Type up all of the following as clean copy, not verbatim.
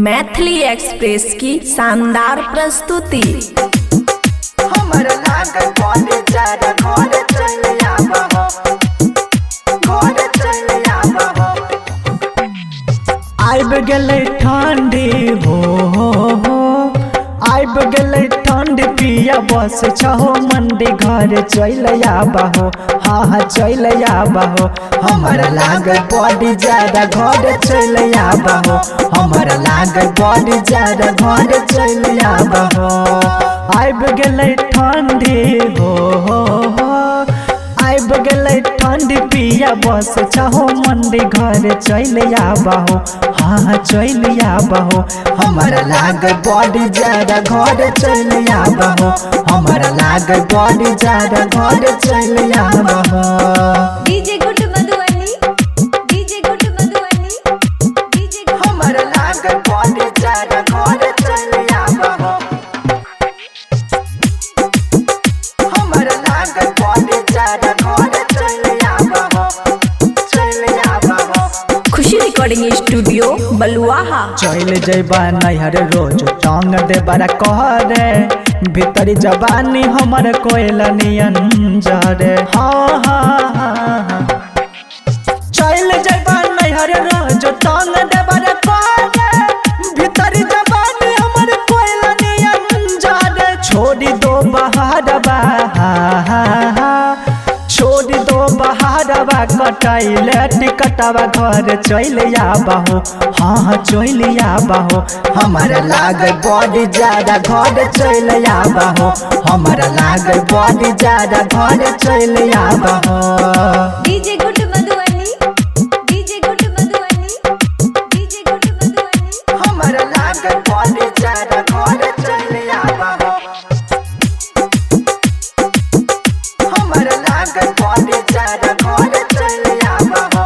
Maithili express की शानदार प्रस्तुति। आइब गेलै ठंडी हो आइब गेलै ठंडी पिया बस छहो मंडी घर चल आबहो। हाँ चल आबहो हमर लाग बड़ी ज्यादा घर चल आबहो। हमर लाग बड़ी ज्यादा घर चल आबहो। आइब गेलै ठंडी हो आइब गेलै ठंडी पिया बस छहो मंडी घर चल आबहो। हाँ चल आबहो हमर लाग बड़ी ज्यादा घर चल आबहो। हमर लाग बड़ी ज्यादा घर चल आबहो। DJ good Madhubani DJ good Madhubani DJ हमर लाग बड़ी ज्यादा घर चल आबहो। हमर लाग बड़ी ज्यादा घर चल आबहो। चल आबहो खुशी रिकॉर्डिंग स्टूडियो बलुआहा। चल जैबा नैहर रोज टांग दे बड़ा कहरे भीतरी जवानी हमर कोयला नियन जरे। हाँ हाँ हाँ चल जैबा नैहर रोज टांग दे बड़ा कहरे भीतरी जवानी हमर कोयला नियन जरे। छोड़ी दो बहारबा छोड़ दो बहारबा कटाइले टिकटवा घर चल आबहो। हाँ चल आबहो हमर लाग बड़ी ज्यादा घर चल आबहो। हमर लाग बड़ी ज्यादा घर चल आबहो। DJ good Madhubani DJ good Madhubani DJ good Madhubani हमर लाग बड़ी ज्यादा घर चल आबहो। हमर लाग बड़ी ज्यादा घर चल आबहो।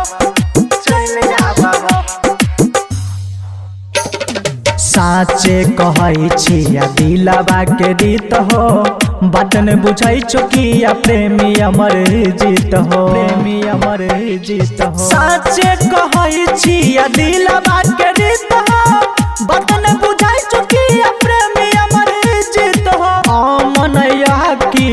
चल आबहो साचे कहै छिया दिलवा के रीत हो बात न बुझै चुकिया प्रेमी अमर जीत हो। प्रेमी अमर जीत हो साचे कहै छिया दिलवा के रीत हो बात न बुझै चुकिया प्रेमी अमर जीत हो। अमनया की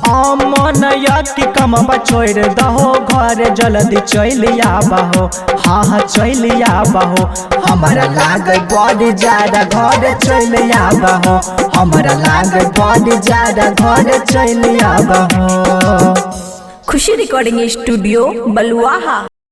अमनया की कमबा छोड़ दहो घर जल्दी चल आबहो। हाँ चल आबहो हमर लाग बड़ी ज्यादा घर चल आबहो। हमर लाग बड़ी ज्यादा घर चल आबहो। खुशी रिकॉर्डिंग स्टूडियो बलुआहा।